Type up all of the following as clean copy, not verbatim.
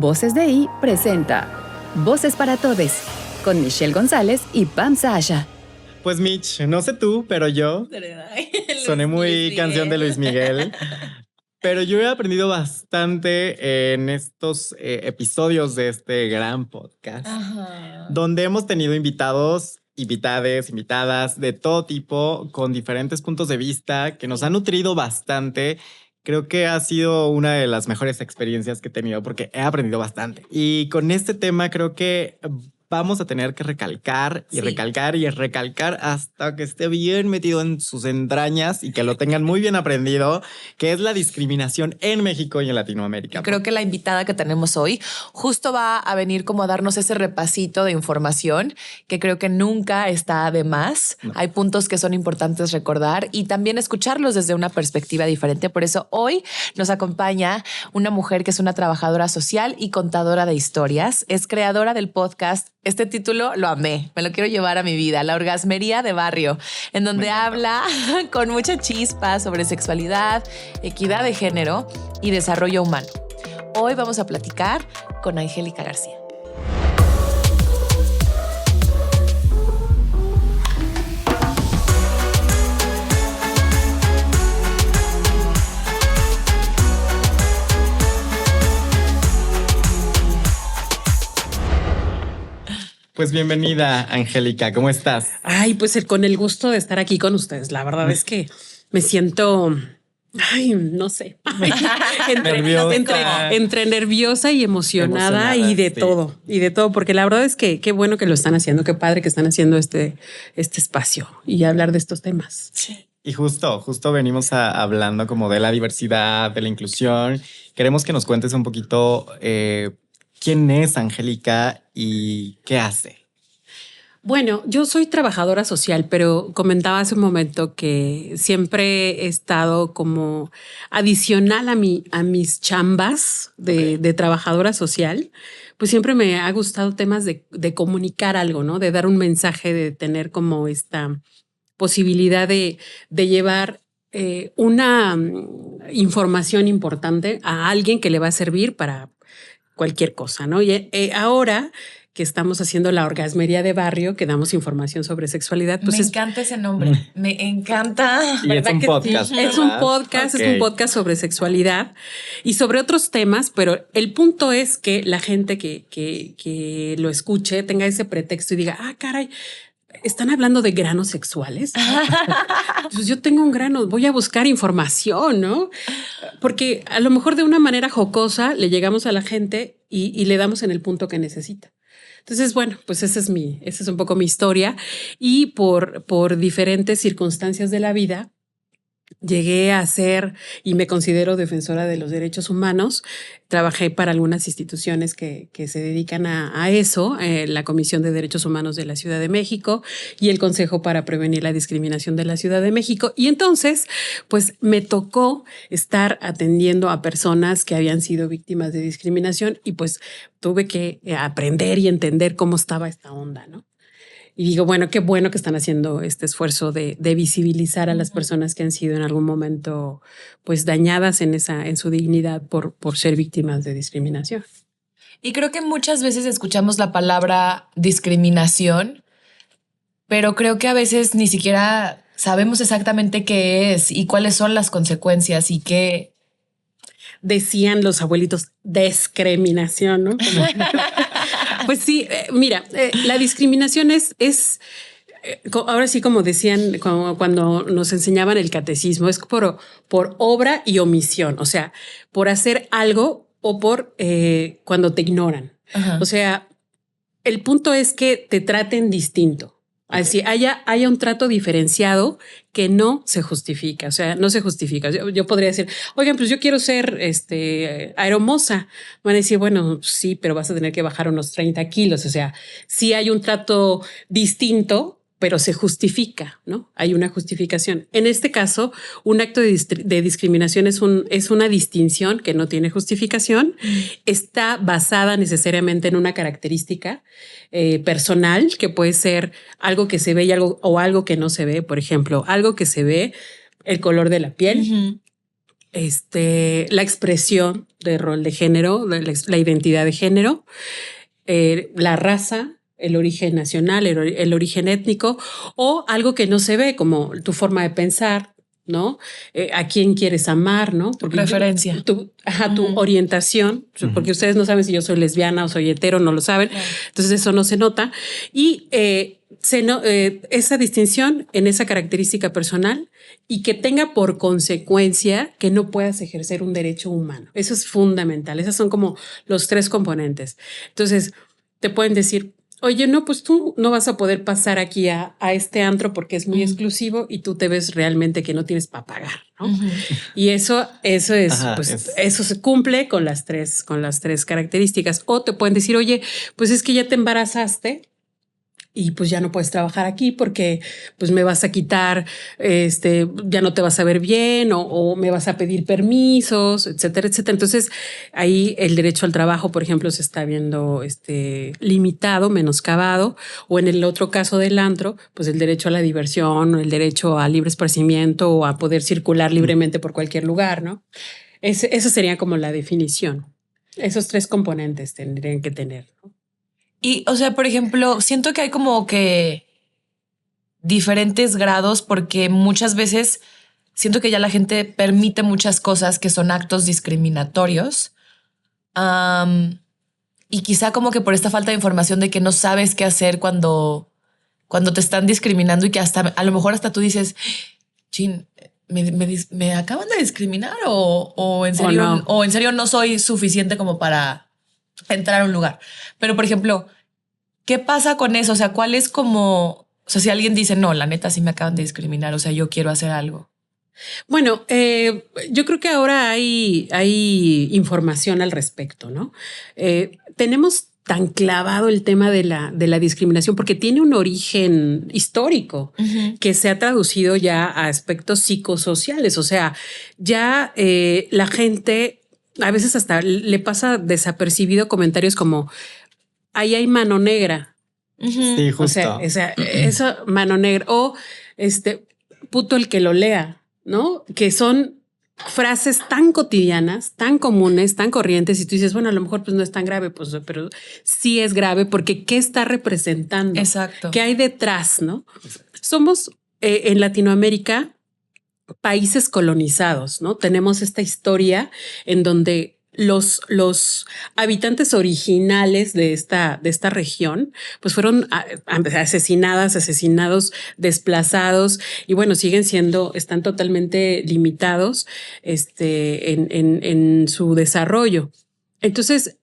Voces de I presenta Voces para Todes, con Michelle González y Pam Sasha. Pues Mitch, no sé tú, pero yo soné muy canción de Luis Miguel. Pero yo he aprendido bastante en estos episodios de este gran podcast, donde hemos tenido invitados, invitadas de todo tipo, con diferentes puntos de vista, que nos han nutrido bastante. Creo que ha sido una de las mejores experiencias que he tenido porque he aprendido bastante. Y con este tema creo que vamos a tener que recalcar y recalcar y recalcar hasta que esté bien metido en sus entrañas y que lo tengan muy bien aprendido, que es la discriminación en México y en Latinoamérica. Creo que la invitada que tenemos hoy justo va a venir como a darnos ese repasito de información que creo que nunca está de más. No. Hay puntos que son importantes recordar y también escucharlos desde una perspectiva diferente. Por eso hoy nos acompaña una mujer que es una trabajadora social y contadora de historias. Es creadora del podcast. Este título lo amé, me lo quiero llevar a mi vida, La Orgasmería de Barrio, en donde habla con mucha chispa sobre sexualidad, equidad de género y desarrollo humano. Hoy vamos a platicar con Angélica García. Pues bienvenida, Angélica, ¿cómo estás? Ay, pues con el gusto de estar aquí con ustedes. La verdad es que me siento, no sé, entre nerviosa y emocionada y de todo, porque la verdad es que qué bueno que lo están haciendo, qué padre que están haciendo este espacio y hablar de estos temas. Sí. Y justo venimos hablando como de la diversidad, de la inclusión. Queremos que nos cuentes un poquito quién es Angélica y qué hace. Bueno, yo soy trabajadora social, pero comentaba hace un momento que siempre he estado como adicional a mis chambas de trabajadora social. Pues siempre me ha gustado temas de comunicar algo, ¿no? De dar un mensaje, de tener como esta posibilidad de llevar una información importante a alguien que le va a servir para cualquier cosa, ¿no? Y ahora que estamos haciendo la Orgasmería de Barrio, que damos información sobre sexualidad. Pues me encanta ese nombre, me encanta. Y es un podcast. Sí? Es un podcast sobre sexualidad y sobre otros temas, pero el punto es que la gente que lo escuche tenga ese pretexto y diga, caray, ¿están hablando de granos sexuales? Pues yo tengo un grano, voy a buscar información, ¿no? Porque a lo mejor de una manera jocosa le llegamos a la gente y le damos en el punto que necesita. Entonces, bueno, pues esa es un poco mi historia y por diferentes circunstancias de la vida llegué a ser y me considero defensora de los derechos humanos. Trabajé para algunas instituciones que se dedican a eso, la Comisión de Derechos Humanos de la Ciudad de México y el Consejo para Prevenir la Discriminación de la Ciudad de México. Y entonces, pues me tocó estar atendiendo a personas que habían sido víctimas de discriminación y pues tuve que aprender y entender cómo estaba esta onda, ¿no? Y digo, bueno que están haciendo este esfuerzo de visibilizar a las personas que han sido en algún momento pues dañadas en su dignidad por ser víctimas de discriminación. Y creo que muchas veces escuchamos la palabra discriminación, pero creo que a veces ni siquiera sabemos exactamente qué es y cuáles son las consecuencias y qué. Decían los abuelitos, discriminación, ¿no? Pues sí, mira, la discriminación es ahora sí, como decían cuando nos enseñaban el catecismo, es por obra y omisión, o sea, por hacer algo o por cuando te ignoran. Ajá. O sea, el punto es que te traten distinto. Así haya un trato diferenciado que no se justifica. O sea, no se justifica. Yo podría decir, oigan, pues yo quiero ser aeromoza. Van a decir, bueno, sí, pero vas a tener que bajar unos 30 kilos. O sea, sí hay un trato distinto, pero se justifica, ¿no? Hay una justificación. En este caso, un acto de discriminación es una distinción que no tiene justificación. Está basada necesariamente en una característica personal, que puede ser algo que se ve y algo que no se ve. Por ejemplo, algo que se ve, el color de la piel, la expresión de rol de género, la identidad de género, la raza, el origen nacional, el origen étnico, o algo que no se ve, como tu forma de pensar, ¿no? A quién quieres amar, ¿no? Tu preferencia. Tu orientación, porque ustedes no saben si yo soy lesbiana o soy hetero, no lo saben. Entonces eso no se nota. Y esa distinción en esa característica personal y que tenga por consecuencia que no puedas ejercer un derecho humano. Eso es fundamental. Esos son como los 3 componentes. Entonces te pueden decir, oye, no, pues tú no vas a poder pasar aquí a este antro porque es muy exclusivo y tú te ves realmente que no tienes para pagar, ¿no? Y eso es, eso se cumple con las tres características. O te pueden decir, oye, pues es que ya te embarazaste y pues ya no puedes trabajar aquí porque pues me vas a quitar, ya no te vas a ver bien o me vas a pedir permisos, etcétera, etcétera. Entonces ahí el derecho al trabajo, por ejemplo, se está viendo limitado, menoscabado, o en el otro caso del antro, pues el derecho a la diversión, el derecho a libre esparcimiento o a poder circular libremente por cualquier lugar, ¿no? Esa sería como la definición. Esos 3 componentes tendrían que tener, ¿no? Y, o sea, por ejemplo, siento que hay como que diferentes grados porque muchas veces siento que ya la gente permite muchas cosas que son actos discriminatorios. Y quizá como que por esta falta de información de que no sabes qué hacer cuando te están discriminando y que hasta a lo mejor hasta tú dices, chin, me acaban de discriminar o en serio, o en serio no soy suficiente como para entrar a un lugar. Pero, por ejemplo, ¿qué pasa con eso? O sea, ¿cuál es como... O sea, si alguien dice, no, la neta sí me acaban de discriminar, o sea, yo quiero hacer algo. Bueno, yo creo que ahora hay información al respecto, ¿no? Tenemos tan clavado el tema de la discriminación porque tiene un origen histórico que se ha traducido ya a aspectos psicosociales. O sea, ya la gente... A veces hasta le pasa desapercibido comentarios como ahí hay mano negra. Sí, justo. O sea, esa mano negra o puto el que lo lea, ¿no? Que son frases tan cotidianas, tan comunes, tan corrientes y tú dices, bueno, a lo mejor pues no es tan grave, pues, pero sí es grave porque ¿qué está representando? Exacto. ¿Qué hay detrás, no? Somos en Latinoamérica países colonizados, ¿no? Tenemos esta historia en donde los habitantes originales de esta región, pues fueron asesinados, desplazados y bueno, están totalmente limitados en su desarrollo. Entonces,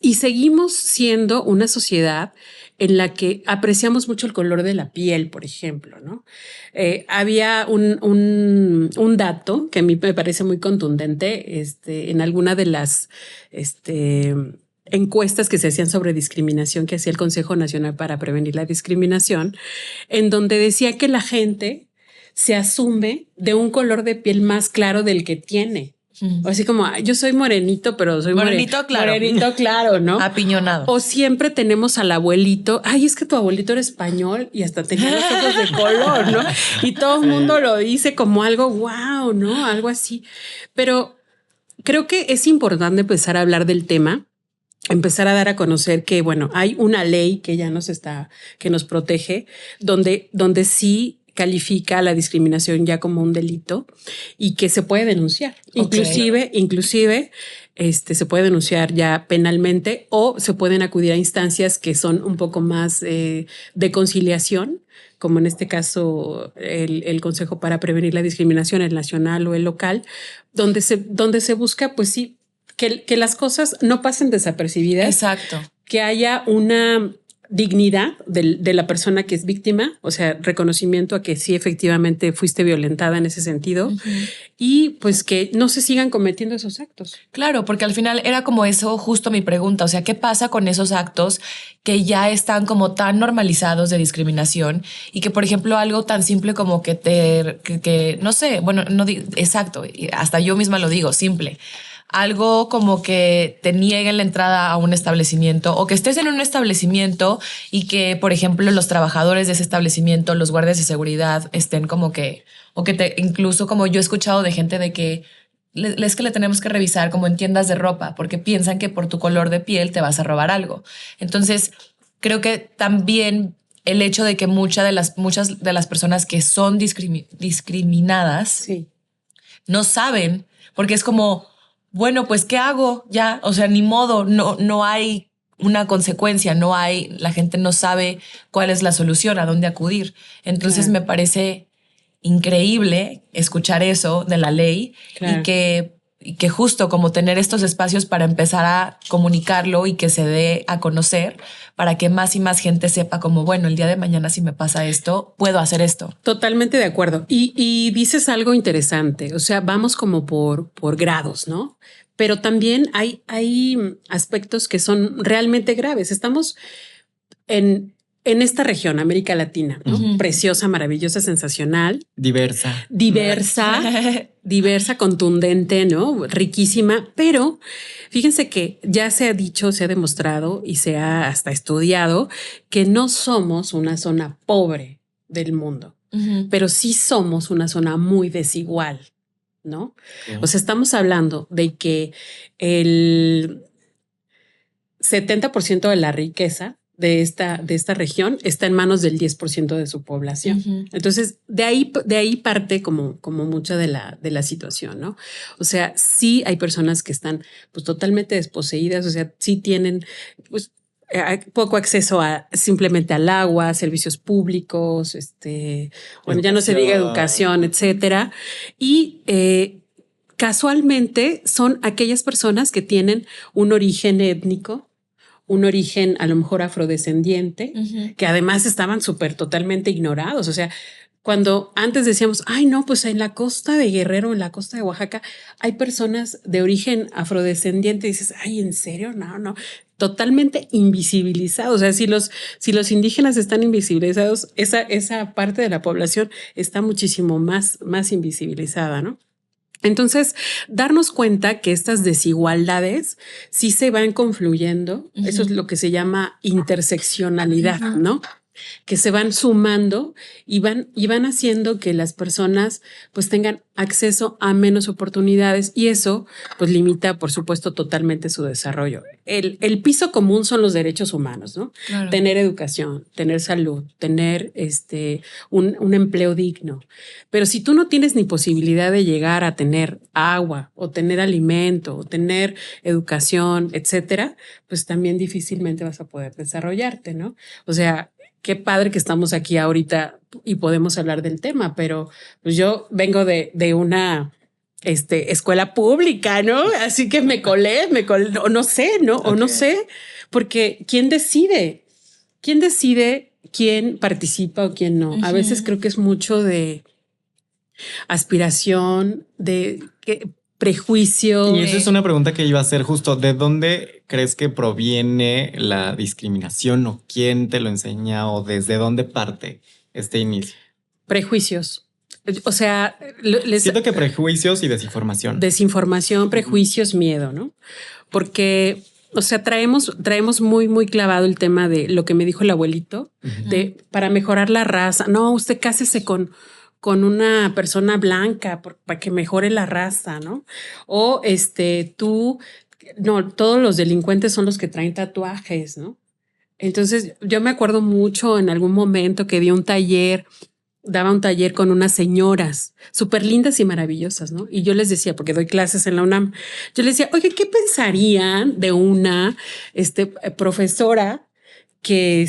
y seguimos siendo una sociedad en la que apreciamos mucho el color de la piel, por ejemplo, ¿no? Había un dato que a mí me parece muy contundente en alguna de las encuestas que se hacían sobre discriminación que hacía el Consejo Nacional para Prevenir la Discriminación, en donde decía que la gente se asume de un color de piel más claro del que tiene. O así como yo soy morenito, pero soy morenito claro. Morenito claro, ¿no? Apiñonado. O siempre tenemos al abuelito. Ay, es que tu abuelito era español y hasta tenía los ojos de color, ¿no? Y todo el mundo lo dice como algo wow, ¿no? Algo así. Pero creo que es importante empezar a hablar del tema, empezar a dar a conocer que, bueno, hay una ley que ya que nos protege, donde sí califica la discriminación ya como un delito y que se puede denunciar. Okay. Inclusive se puede denunciar ya penalmente o se pueden acudir a instancias que son un poco más de conciliación, como en este caso el Consejo para Prevenir la Discriminación, el nacional o el local, donde se busca, pues sí, que las cosas no pasen desapercibidas. Exacto. Que haya una dignidad de la persona que es víctima, o sea, reconocimiento a que sí efectivamente fuiste violentada en ese sentido y pues que no se sigan cometiendo esos actos. Claro, porque al final era como eso justo mi pregunta, o sea, ¿qué pasa con esos actos que ya están como tan normalizados de discriminación y que, por ejemplo, algo tan simple como que no sé, bueno, no exacto, hasta yo misma lo digo, simple. Algo como que te nieguen la entrada a un establecimiento o que estés en un establecimiento y que, por ejemplo, los trabajadores de ese establecimiento, los guardias de seguridad estén como que, o que incluso como yo he escuchado de gente de que es que le tenemos que revisar como en tiendas de ropa porque piensan que por tu color de piel te vas a robar algo. Entonces, creo que también el hecho de que muchas de las personas que son discriminadas Sí. no saben, porque es como, bueno, pues, ¿qué hago? Ya, o sea, ni modo, no hay una consecuencia, la gente no sabe cuál es la solución, a dónde acudir. Entonces me parece increíble escuchar eso de la ley y que justo como tener estos espacios para empezar a comunicarlo y que se dé a conocer para que más y más gente sepa como, bueno, el día de mañana si me pasa esto, puedo hacer esto. Totalmente de acuerdo. Y dices algo interesante, o sea, vamos como por grados, ¿no? Pero también hay aspectos que son realmente graves. Estamos en esta región, América Latina, ¿no? Preciosa, maravillosa, sensacional. Diversa, contundente, ¿no? Riquísima. Pero fíjense que ya se ha dicho, se ha demostrado y se ha hasta estudiado que no somos una zona pobre del mundo, pero sí somos una zona muy desigual, ¿no? O sea, estamos hablando de que el 70% de la riqueza de esta región está en manos del 10% de su población. Entonces, de ahí parte como mucha de la situación, ¿no? O sea, sí hay personas que están pues totalmente desposeídas, o sea, sí tienen pues poco acceso simplemente al agua, servicios públicos, bueno, ya no se diga educación, etcétera. Y casualmente son aquellas personas que tienen un origen étnico, un origen a lo mejor afrodescendiente, que además estaban totalmente ignorados. O sea, cuando antes decíamos, ay, no, pues en la costa de Guerrero, en la costa de Oaxaca, hay personas de origen afrodescendiente, y dices, ay, ¿en serio? No, totalmente invisibilizados. O sea, si los indígenas están invisibilizados, esa parte de la población está muchísimo más invisibilizada, ¿no? Entonces, darnos cuenta que estas desigualdades sí se van confluyendo, eso es lo que se llama interseccionalidad, ¿no? Que se van sumando y van haciendo que las personas pues tengan acceso a menos oportunidades y eso pues limita, por supuesto, totalmente su desarrollo. El piso común son los derechos humanos, ¿no? Claro. Tener educación, tener salud, tener un empleo digno. Pero si tú no tienes ni posibilidad de llegar a tener agua o tener alimento o tener educación, etcétera, pues también difícilmente vas a poder desarrollarte, ¿no? O sea, qué padre que estamos aquí ahorita y podemos hablar del tema, pero pues yo vengo de una escuela pública, ¿no? Así que me colé, o no sé, ¿no? Okay. O no sé, porque ¿quién decide? ¿Quién decide quién participa o quién no? A veces creo que es mucho de aspiración, de prejuicio. Y esa es una pregunta que iba a hacer justo. ¿De dónde crees que proviene la discriminación o quién te lo enseña o desde dónde parte este inicio? Prejuicios. O sea, siento que prejuicios y desinformación. Desinformación, prejuicios, miedo, ¿no? Porque, o sea, traemos muy, muy clavado el tema de lo que me dijo el abuelito, de para mejorar la raza. No, usted cásese con una persona blanca para que mejore la raza, ¿no? O todos los delincuentes son los que traen tatuajes, ¿no? Entonces yo me acuerdo mucho en algún momento que daba un taller con unas señoras súper lindas y maravillosas, ¿no? Y yo les decía, porque doy clases en la UNAM, yo les decía, oye, ¿qué pensarían de una profesora que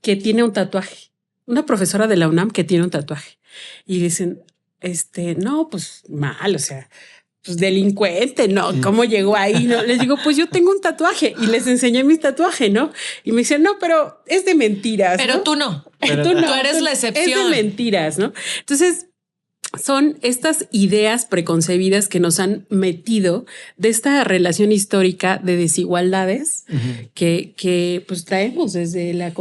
tiene un tatuaje? Una profesora de la UNAM que tiene un tatuaje. Y dicen, no, pues mal, o sea, pues delincuente, ¿no? ¿Cómo llegó ahí? No, les digo, pues yo tengo un tatuaje y les enseñé mi tatuaje, ¿no? Y me dicen, no, pero es de mentiras. Pero ¿no? Tú no. Tú no. Tú eres la excepción. Es de mentiras, ¿no? Entonces, son estas ideas preconcebidas que nos han metido de esta relación histórica de desigualdades que pues traemos desde la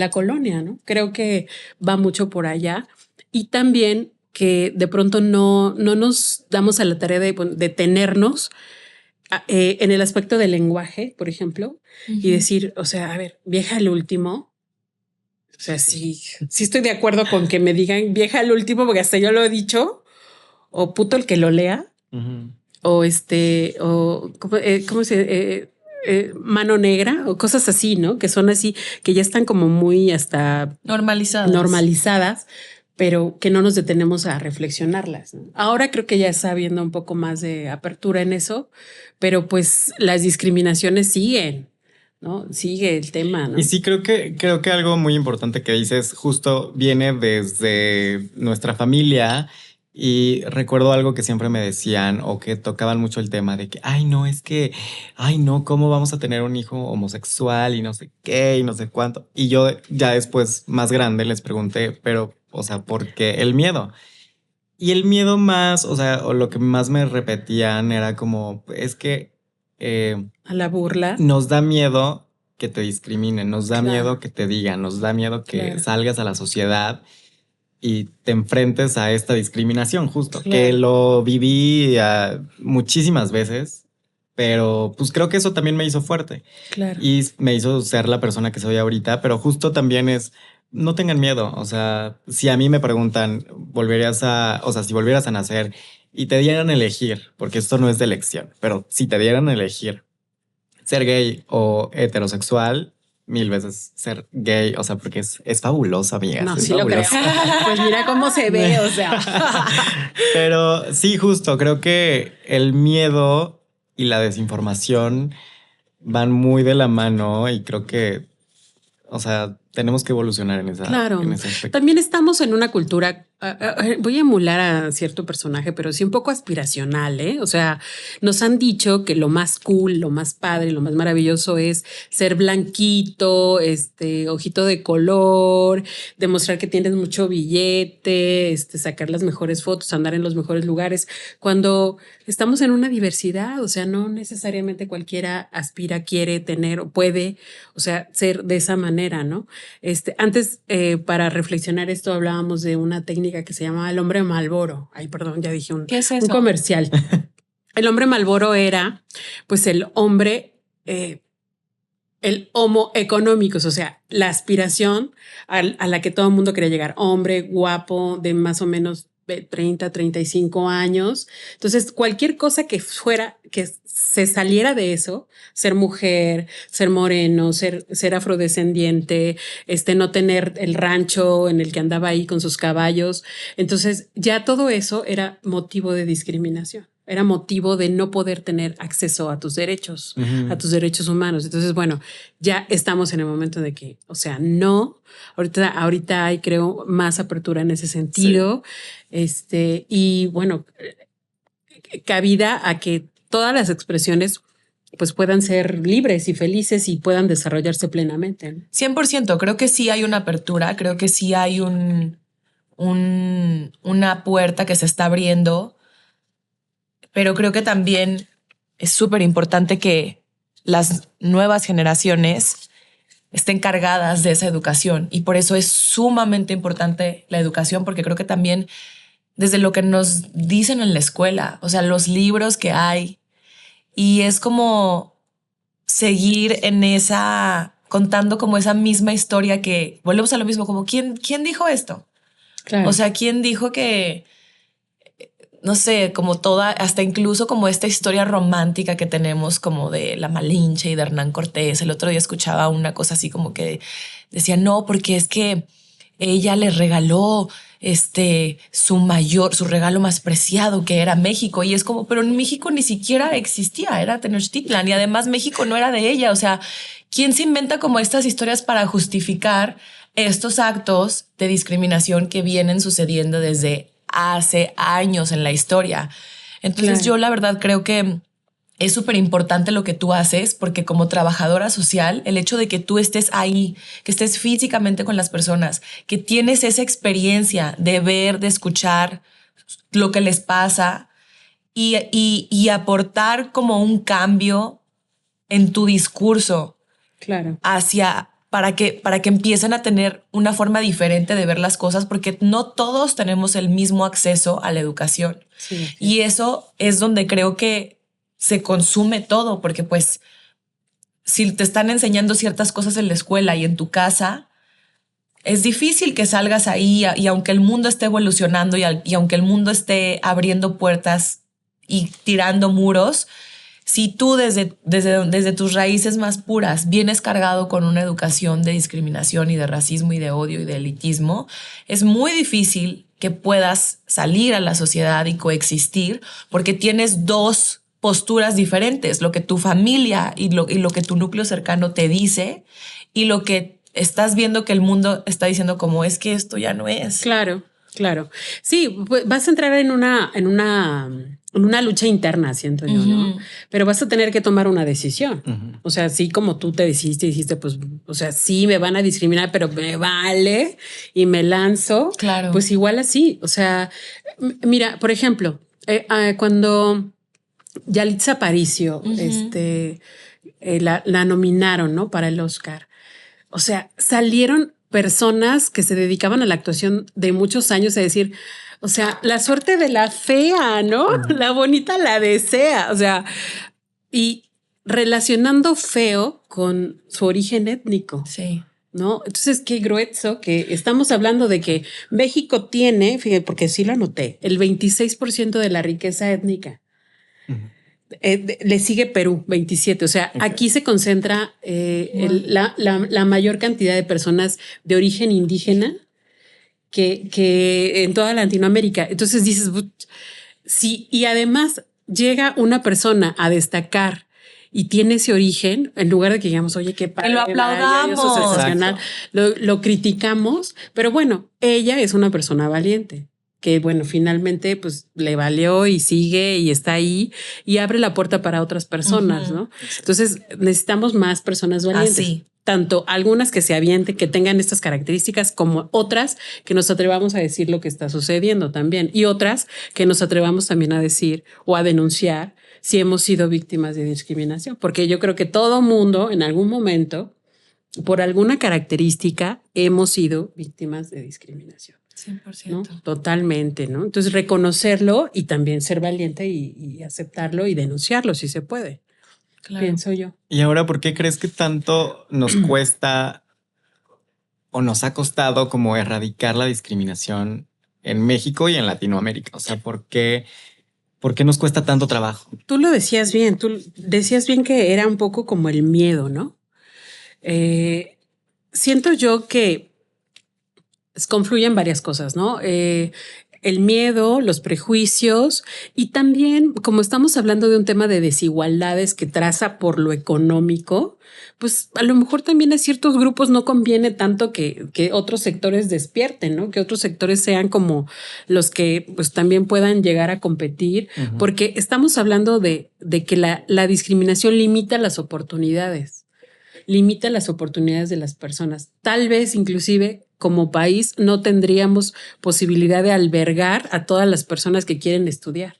colonia, ¿no? Creo que va mucho por allá y también que de pronto no nos damos a la tarea de detenernos en el aspecto del lenguaje, por ejemplo, y decir, o sea, a ver, vieja al último. O sea, sí estoy de acuerdo con que me digan vieja al último, porque hasta yo lo he dicho, o puto el que lo lea, o ¿cómo se mano negra o cosas así, ¿no? Que son así, que ya están como muy hasta normalizadas, pero que no nos detenemos a reflexionarlas, ¿no? Ahora creo que ya está habiendo un poco más de apertura en eso, pero pues las discriminaciones siguen, ¿no? Sigue el tema, ¿no? Y sí, creo que algo muy importante que dices justo viene desde nuestra familia. Y recuerdo algo que siempre me decían o que tocaban mucho el tema de que, ay, no, ¿cómo vamos a tener un hijo homosexual y no sé qué y no sé cuánto? Y yo ya después, más grande, les pregunté, pero, o sea, ¿por qué el miedo? Y el miedo más, o sea, o lo que más me repetían era como, es que a la burla. Nos da miedo que te discriminen, nos da miedo que te digan, nos da miedo que salgas a la sociedad y te enfrentes a esta discriminación, justo, que lo viví muchísimas veces, pero pues creo que eso también me hizo fuerte y me hizo ser la persona que soy ahorita, pero justo también no tengan miedo, o sea, si a mí me preguntan, si volvieras a nacer y te dieran a elegir, porque esto no es de elección, pero si te dieran a elegir ser gay o heterosexual, 1000 veces ser gay, o sea, porque es fabuloso, amiga. No, sí fabuloso. Lo creo. Pues mira cómo se ve, o sea. Pero sí, justo, creo que el miedo y la desinformación van muy de la mano y creo que, o sea, tenemos que evolucionar en ese aspecto. También estamos en una cultura, voy a emular a cierto personaje, pero sí un poco aspiracional, ¿eh? O sea, nos han dicho que lo más cool, lo más padre, lo más maravilloso es ser blanquito, ojito de color, demostrar que tienes mucho billete, sacar las mejores fotos, andar en los mejores lugares, cuando estamos en una diversidad, o sea, no necesariamente cualquiera aspira, quiere tener o puede, o sea, ser de esa manera, ¿no? Antes, para reflexionar esto, hablábamos de una técnica que se llamaba el hombre Malboro. Ay, perdón, ya dije ¿Qué es eso? Un comercial. El hombre Malboro era, pues, el hombre, el homo económicos, o sea, la aspiración a la que todo el mundo quería llegar. Hombre guapo, de más o menos 30, 35 años. Entonces, cualquier cosa que se saliera de eso, ser mujer, ser moreno, ser afrodescendiente, no tener el rancho en el que andaba ahí con sus caballos. Entonces, ya todo eso era motivo de discriminación. Era motivo de no poder tener acceso a tus derechos, a tus derechos humanos. Entonces, bueno, ya estamos en el momento de que, o sea, no, ahorita hay, creo, más apertura en ese sentido. Sí. Y bueno, cabida a que todas las expresiones pues puedan ser libres y felices y puedan desarrollarse plenamente, ¿no? 100%, creo que sí hay una apertura, creo que sí hay una puerta que se está abriendo. Pero creo que también es súper importante que las nuevas generaciones estén cargadas de esa educación. Y por eso es sumamente importante la educación, porque creo que también desde lo que nos dicen en la escuela, o sea, los libros que hay, y es como seguir contando como esa misma historia que volvemos a lo mismo, como ¿quién dijo esto? Claro. O sea, ¿quién dijo que... no sé, como hasta incluso como esta historia romántica que tenemos como de la Malinche y de Hernán Cortés? El otro día escuchaba una cosa así como que decía, no, porque es que ella le regaló su regalo más preciado, que era México. Y es como, pero en México ni siquiera existía, era Tenochtitlan. Y además México no era de ella. O sea, ¿quién se inventa como estas historias para justificar estos actos de discriminación que vienen sucediendo desde hace años en la historia? Entonces yo la verdad creo que es súper importante lo que tú haces, porque como trabajadora social, el hecho de que tú estés ahí, que estés físicamente con las personas, que tienes esa experiencia de ver, de escuchar lo que les pasa y aportar como un cambio en tu discurso para que empiecen a tener una forma diferente de ver las cosas, porque no todos tenemos el mismo acceso a la educación. Sí. Y eso es donde creo que se consume todo, porque pues si te están enseñando ciertas cosas en la escuela y en tu casa, es difícil que salgas ahí y aunque el mundo esté evolucionando y aunque el mundo esté abriendo puertas y tirando muros. Si tú desde tus raíces más puras vienes cargado con una educación de discriminación y de racismo y de odio y de elitismo, es muy difícil que puedas salir a la sociedad y coexistir porque tienes dos posturas diferentes, lo que tu familia y lo que tu núcleo cercano te dice y lo que estás viendo que el mundo está diciendo como es que esto ya no es. Claro. Sí, pues vas a entrar en una lucha interna, siento yo, ¿no? Pero vas a tener que tomar una decisión. O sea, así como tú te dijiste, pues, o sea, sí me van a discriminar, pero me vale y me lanzo. Claro. Pues igual así. O sea, mira, por ejemplo, cuando Yalitza Aparicio, la nominaron, ¿no? Para el Oscar. O sea, salieron personas que se dedicaban a la actuación de muchos años a decir, o sea, la suerte de la fea, ¿no? La bonita la desea. O sea, y relacionando feo con su origen étnico. Sí. ¿No? Entonces, qué grueso que estamos hablando de que México tiene, fíjate, porque sí lo anoté, el 26% de la riqueza étnica. Le sigue Perú, 27. O sea, aquí se concentra la mayor cantidad de personas de origen indígena que en toda Latinoamérica. Entonces dices, sí, y además llega una persona a destacar y tiene ese origen, en lugar de que digamos, oye, qué padre, lo aplaudamos, eso es sensacional, lo criticamos, pero bueno, ella es una persona valiente. Que bueno, finalmente pues le valió y sigue y está ahí y abre la puerta para otras personas, ¿no? Entonces necesitamos más personas valientes. Así. Tanto algunas que se avienten, que tengan estas características, como otras que nos atrevamos a decir lo que está sucediendo también. Y otras que nos atrevamos también a decir o a denunciar si hemos sido víctimas de discriminación. Porque yo creo que todo mundo en algún momento, por alguna característica, hemos sido víctimas de discriminación. 100%. ¿No? Totalmente, ¿no? Entonces reconocerlo y también ser valiente y aceptarlo y denunciarlo si se puede. Claro. Pienso yo. Y ahora, ¿por qué crees que tanto nos cuesta o nos ha costado como erradicar la discriminación en México y en Latinoamérica? O sea, ¿por qué nos cuesta tanto trabajo? Tú decías bien que era un poco como el miedo, ¿no? Siento yo que confluyen varias cosas, ¿no? El miedo, los prejuicios y también, como estamos hablando de un tema de desigualdades que traza por lo económico, pues a lo mejor también a ciertos grupos no conviene tanto que otros sectores despierten, ¿no? Que otros sectores sean como los que pues también puedan llegar a competir, porque estamos hablando de que la discriminación limita las oportunidades de las personas. Tal vez inclusive como país no tendríamos posibilidad de albergar a todas las personas que quieren estudiar,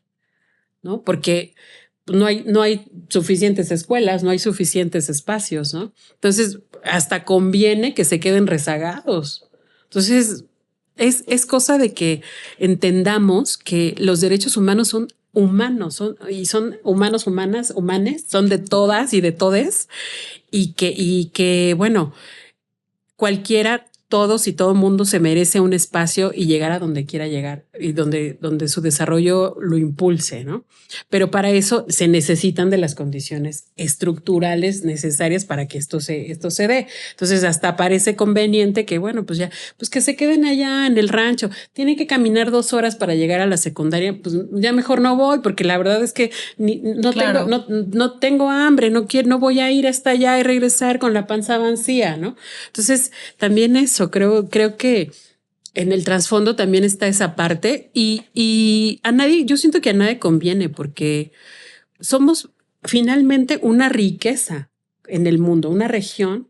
¿no? Porque no hay suficientes escuelas, no hay suficientes espacios, ¿no? Entonces, hasta conviene que se queden rezagados. Entonces, es cosa de que entendamos que los derechos humanos son humanos, son humanos, humanes, son de todas y de todes, y que bueno, cualquiera, todos y todo mundo se merece un espacio y llegar a donde quiera llegar y donde su desarrollo lo impulse, ¿no? Pero para eso se necesitan de las condiciones estructurales necesarias para que esto se dé. Entonces hasta parece conveniente que, bueno, pues que se queden allá en el rancho. Tienen que caminar 2 horas para llegar a la secundaria. Pues ya mejor no voy, porque la verdad es que no tengo hambre, no voy a ir hasta allá y regresar con la panza vacía, ¿no? Entonces también eso, creo que en el trasfondo también está esa parte y yo siento que a nadie conviene porque somos finalmente una riqueza en el mundo, una región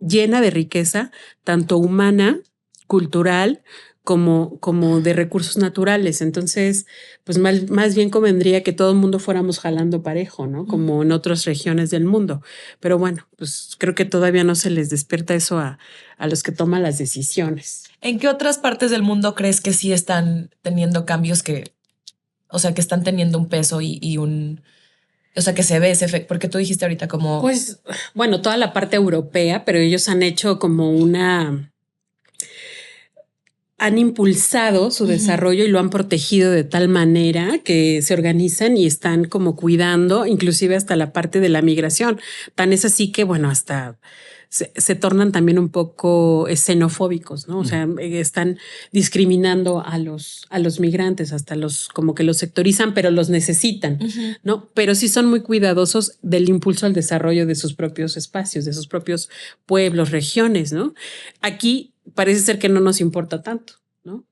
llena de riqueza, tanto humana, cultural, como de recursos naturales. Entonces, pues más bien convendría que todo el mundo fuéramos jalando parejo, ¿no? Como en otras regiones del mundo. Pero bueno, pues creo que todavía no se les despierta eso a los que toman las decisiones. ¿En qué otras partes del mundo crees que sí están teniendo cambios que están teniendo un peso y un... O sea, que se ve ese efecto, porque tú dijiste ahorita como... Pues, bueno, toda la parte europea, pero ellos han hecho como han impulsado su desarrollo y lo han protegido de tal manera que se organizan y están como cuidando, inclusive hasta la parte de la migración. Tan es así que, bueno, hasta se tornan también un poco xenofóbicos, ¿no? O sea, están discriminando a los migrantes, hasta como que los sectorizan, pero los necesitan, ¿no? Pero sí son muy cuidadosos del impulso al desarrollo de sus propios espacios, de sus propios pueblos, regiones, ¿no? Aquí parece ser que no nos importa tanto, ¿no?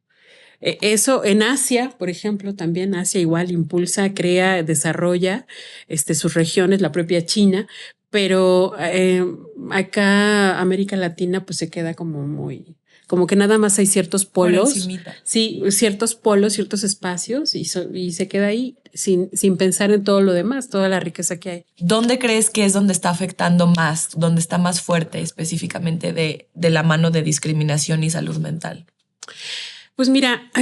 Eso en Asia, por ejemplo, también Asia igual impulsa, crea, desarrolla sus regiones, la propia China, pero acá América Latina pues se queda como que nada más hay ciertos polos, sí, ciertos polos, ciertos espacios y se queda ahí sin pensar en todo lo demás, toda la riqueza que hay. ¿Dónde crees que es donde está afectando más, donde está más fuerte específicamente de la mano de discriminación y salud mental? Pues mira,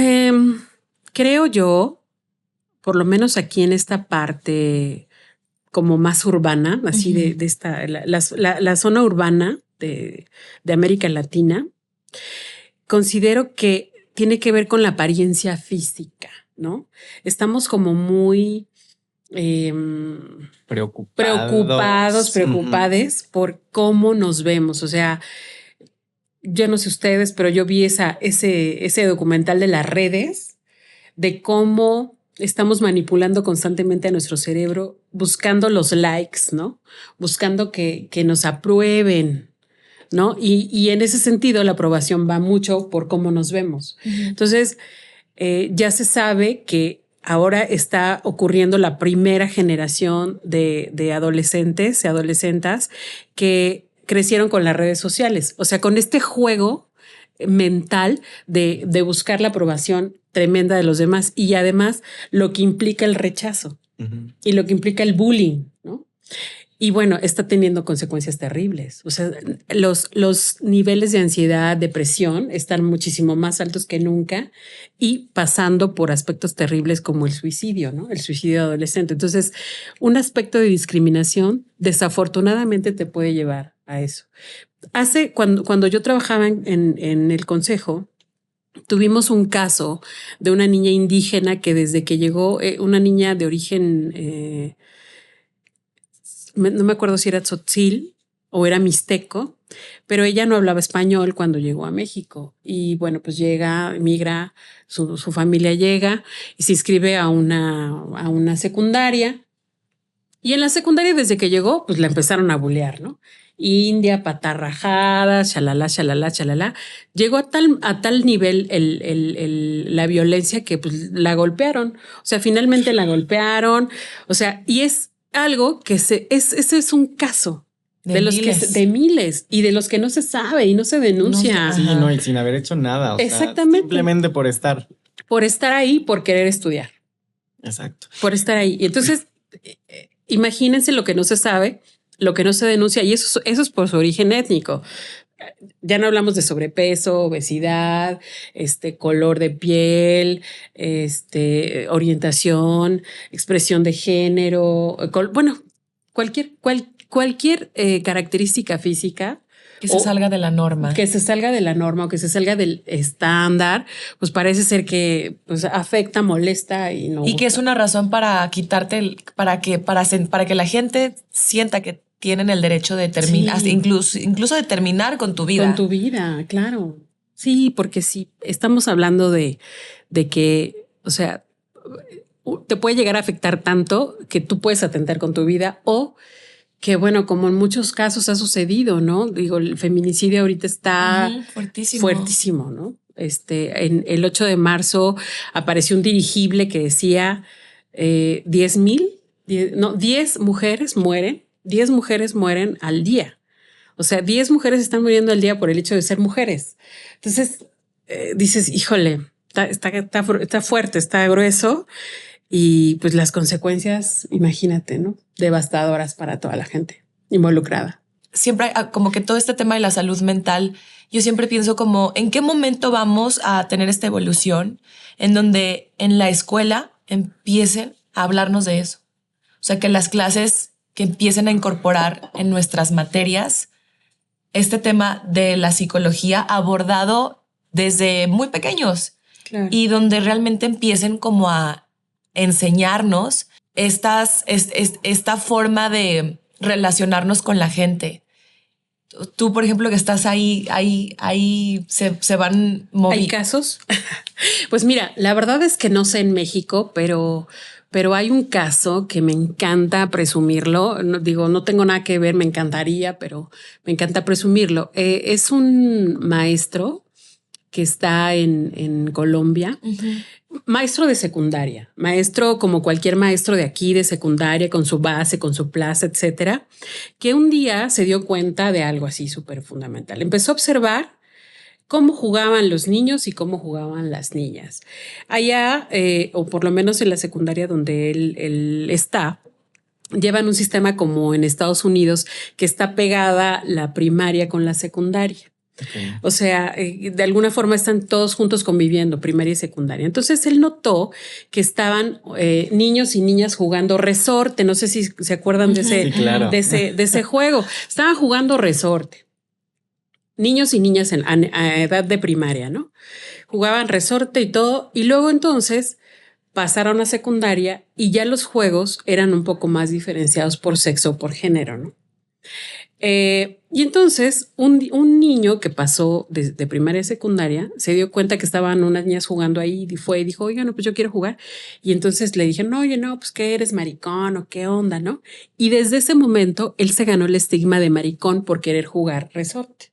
creo yo, por lo menos aquí en esta parte como más urbana, así de esta, la zona urbana de América Latina, considero que tiene que ver con la apariencia física, ¿no? Estamos como muy preocupados por cómo nos vemos. O sea, yo no sé ustedes, pero yo vi ese documental de las redes, de cómo estamos manipulando constantemente a nuestro cerebro, buscando los likes, ¿no? Buscando que nos aprueben, ¿no? Y en ese sentido, la aprobación va mucho por cómo nos vemos. Entonces, ya se sabe que ahora está ocurriendo la primera generación de adolescentes y adolescentas que crecieron con las redes sociales. O sea, con este juego mental de buscar la aprobación tremenda de los demás y además lo que implica el rechazo y lo que implica el bullying, ¿no? Y bueno, está teniendo consecuencias terribles. O sea, los niveles de ansiedad, depresión están muchísimo más altos que nunca y pasando por aspectos terribles como el suicidio, ¿no? El suicidio adolescente. Entonces, un aspecto de discriminación desafortunadamente te puede llevar a eso. Cuando yo trabajaba en el consejo, tuvimos un caso de una niña indígena que desde que llegó, una niña de origen, no me acuerdo si era tzotzil o era mixteco, pero ella no hablaba español cuando llegó a México. Y bueno, pues migra, su familia llega y se inscribe a una secundaria. Y en la secundaria, desde que llegó, pues la empezaron a bullear, ¿no? India, patarrajada, chalala, chalala, chalala. Llegó a tal nivel la violencia que pues la golpearon. O sea, finalmente la golpearon. O sea, y es algo que ese es un caso de miles y de los que no se sabe y no se denuncia. Sí, no, y sin haber hecho nada. O exactamente. Sea, simplemente por estar. Por estar ahí, por querer estudiar. Exacto. Por estar ahí. Y entonces, imagínense lo que no se sabe, lo que no se denuncia, y eso es por su origen étnico. Ya no hablamos de sobrepeso, obesidad, color de piel, orientación, expresión de género, cualquier característica física. Que se salga de la norma. Que se salga de la norma o que se salga del estándar, pues parece ser que pues, afecta, molesta y no. Y que es una razón para quitarte, para que la gente sienta que tienen el derecho de terminar, sí. incluso de terminar con tu vida. Con tu vida, claro. Sí, porque sí, estamos hablando de que, o sea, te puede llegar a afectar tanto que tú puedes atentar con tu vida o que, bueno, como en muchos casos ha sucedido, ¿no? Digo, el feminicidio ahorita está fuertísimo, ¿no? En el 8 de marzo apareció un dirigible que decía 10 mujeres mueren. 10 mujeres mueren al día. O sea, 10 mujeres están muriendo al día por el hecho de ser mujeres. Entonces dices, híjole, está fuerte, está grueso. Y pues las consecuencias, imagínate, ¿no? Devastadoras para toda la gente involucrada. Siempre hay como que todo este tema de la salud mental, yo siempre pienso como en qué momento vamos a tener esta evolución en donde en la escuela empiecen a hablarnos de eso. O sea, que las clases que empiecen a incorporar en nuestras materias este tema de la psicología abordado desde muy pequeños. Claro. Y donde realmente empiecen como a enseñarnos esta forma de relacionarnos con la gente. Tú, por ejemplo, que estás ahí se van moviendo. ¿Hay casos? Pues mira, la verdad es que no sé en México, pero hay un caso que me encanta presumirlo. No tengo nada que ver, me encantaría, pero me encanta presumirlo. Es un maestro que está en Colombia. Maestro de secundaria, maestro como cualquier maestro de aquí de secundaria, con su base, con su plaza, etcétera, que un día se dio cuenta de algo así súper fundamental. Empezó a observar cómo jugaban los niños y cómo jugaban las niñas. Allá, o por lo menos en la secundaria donde él está, llevan un sistema como en Estados Unidos que está pegada la primaria con la secundaria. Okay. O sea, de alguna forma están todos juntos conviviendo, primaria y secundaria. Entonces él notó que estaban niños y niñas jugando resorte. No sé si se acuerdan de ese, sí, claro. de ese juego. Estaban jugando resorte. Niños y niñas a edad de primaria, ¿no? Jugaban resorte y todo. Y luego entonces pasaron a secundaria y ya los juegos eran un poco más diferenciados por sexo o por género, ¿no? Y entonces un niño que pasó de primaria a secundaria se dio cuenta que estaban unas niñas jugando ahí y fue y dijo, oigan, no, pues yo quiero jugar. Y entonces le dijeron, oye, no, pues que eres maricón o qué onda, ¿no? Y desde ese momento él se ganó el estigma de maricón por querer jugar resorte.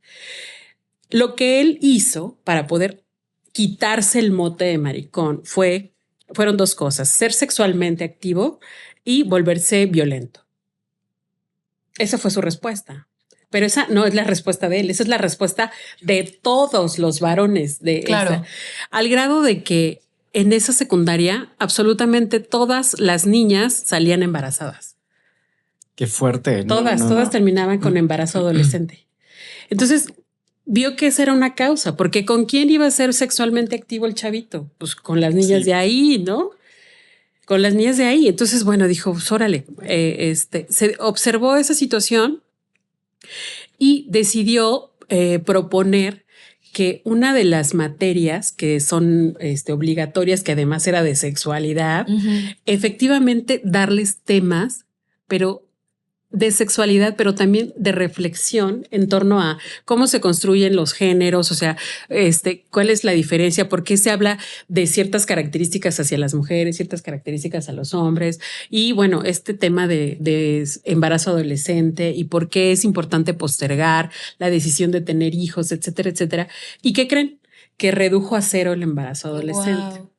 Lo que él hizo para poder quitarse el mote de maricón fueron dos cosas: ser sexualmente activo y volverse violento. Esa fue su respuesta. Pero esa no es la respuesta de él, esa es la respuesta de todos los varones de claro. Al grado de que en esa secundaria absolutamente todas las niñas salían embarazadas. Qué fuerte. Todas terminaban con embarazo adolescente. Entonces vio que esa era una causa, porque ¿con quién iba a ser sexualmente activo el chavito? Pues con las niñas de ahí, ¿no? Con las niñas de ahí. Entonces, bueno, dijo, pues órale, se observó esa situación y decidió proponer que una de las materias que son obligatorias, que además era de sexualidad, efectivamente darles temas, pero de sexualidad, pero también de reflexión en torno a cómo se construyen los géneros, o sea, cuál es la diferencia, por qué se habla de ciertas características hacia las mujeres, ciertas características a los hombres, y bueno, este tema de embarazo adolescente y por qué es importante postergar la decisión de tener hijos, etcétera, etcétera. ¿Y qué creen? Que redujo a cero el embarazo adolescente. Wow.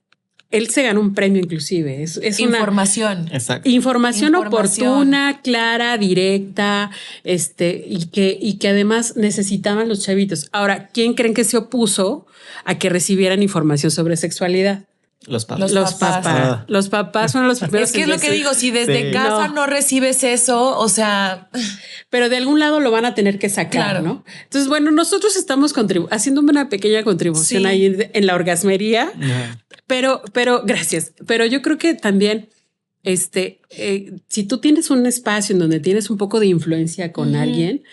Él se ganó un premio inclusive. Es información. Exacto. Información oportuna, clara, directa, y que además necesitaban los chavitos. Ahora, ¿quién creen que se opuso a que recibieran información sobre sexualidad? Los papás. Los papás. Los papás son los primeros. Es que es lo que digo, si desde casa no recibes eso, o sea... Pero de algún lado lo van a tener que sacar, ¿no? Entonces, bueno, nosotros estamos haciendo una pequeña contribución ahí en la orgasmería. Pero gracias. Pero yo creo que también, si tú tienes un espacio en donde tienes un poco de influencia con alguien,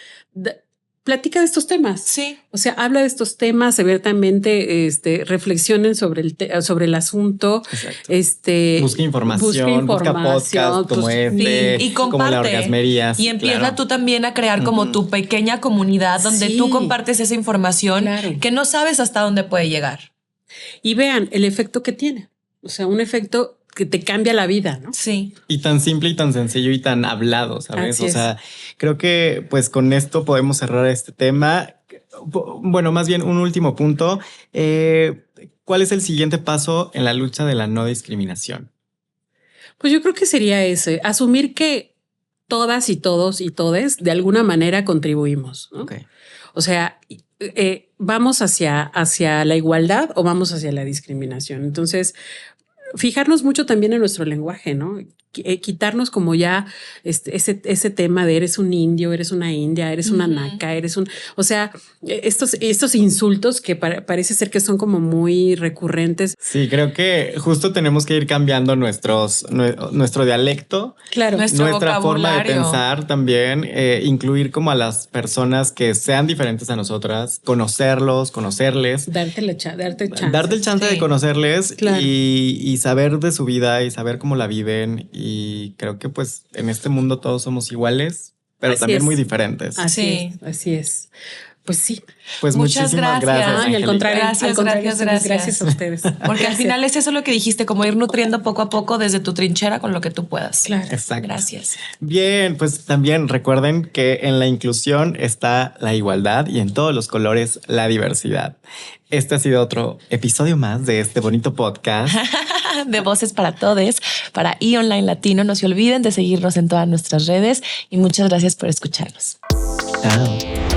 platica de estos temas. Sí. O sea, habla de estos temas abiertamente, reflexionen sobre el asunto. Busca información, busca podcast como y comparte, como la orgasmería. Y empieza tú también a crear como tu pequeña comunidad donde tú compartes esa información que no sabes hasta dónde puede llegar. Y vean el efecto que tiene. O sea, un efecto que te cambia la vida, ¿no? Sí. Y tan simple y tan sencillo y tan hablado, ¿sabes? O sea, creo que pues con esto podemos cerrar este tema. Bueno, más bien un último punto. ¿Cuál es el siguiente paso en la lucha de la no discriminación? Pues yo creo que sería ese, asumir que todas y todos y todes de alguna manera contribuimos, ¿no? Okay. O sea, ¿vamos hacia la igualdad o vamos hacia la discriminación? Entonces, fijarnos mucho también en nuestro lenguaje, ¿no? quitarnos como ya ese tema de eres un indio, eres una india, eres una naca, o sea, estos insultos que parece ser que son como muy recurrentes. Sí, creo que justo tenemos que ir cambiando nuestro dialecto, claro, nuestra forma de pensar también, incluir como a las personas que sean diferentes a nosotras, conocerles, darte el chance de conocerles, claro, y saber de su vida y saber cómo la viven. Y creo que pues en este mundo todos somos iguales, pero así también es. muy diferentes. Así es. Pues sí. Pues muchas muchísimas gracias. Ay, al contrario, gracias a ustedes. Porque al final es eso lo que dijiste, como ir nutriendo poco a poco desde tu trinchera con lo que tú puedas. Claro. Exacto. Gracias. Bien, pues también recuerden que en la inclusión está la igualdad y en todos los colores la diversidad. Este ha sido otro episodio más de este bonito podcast de Voces para Todes, para E-Online Latino. No se olviden de seguirnos en todas nuestras redes y muchas gracias por escucharnos. Chao.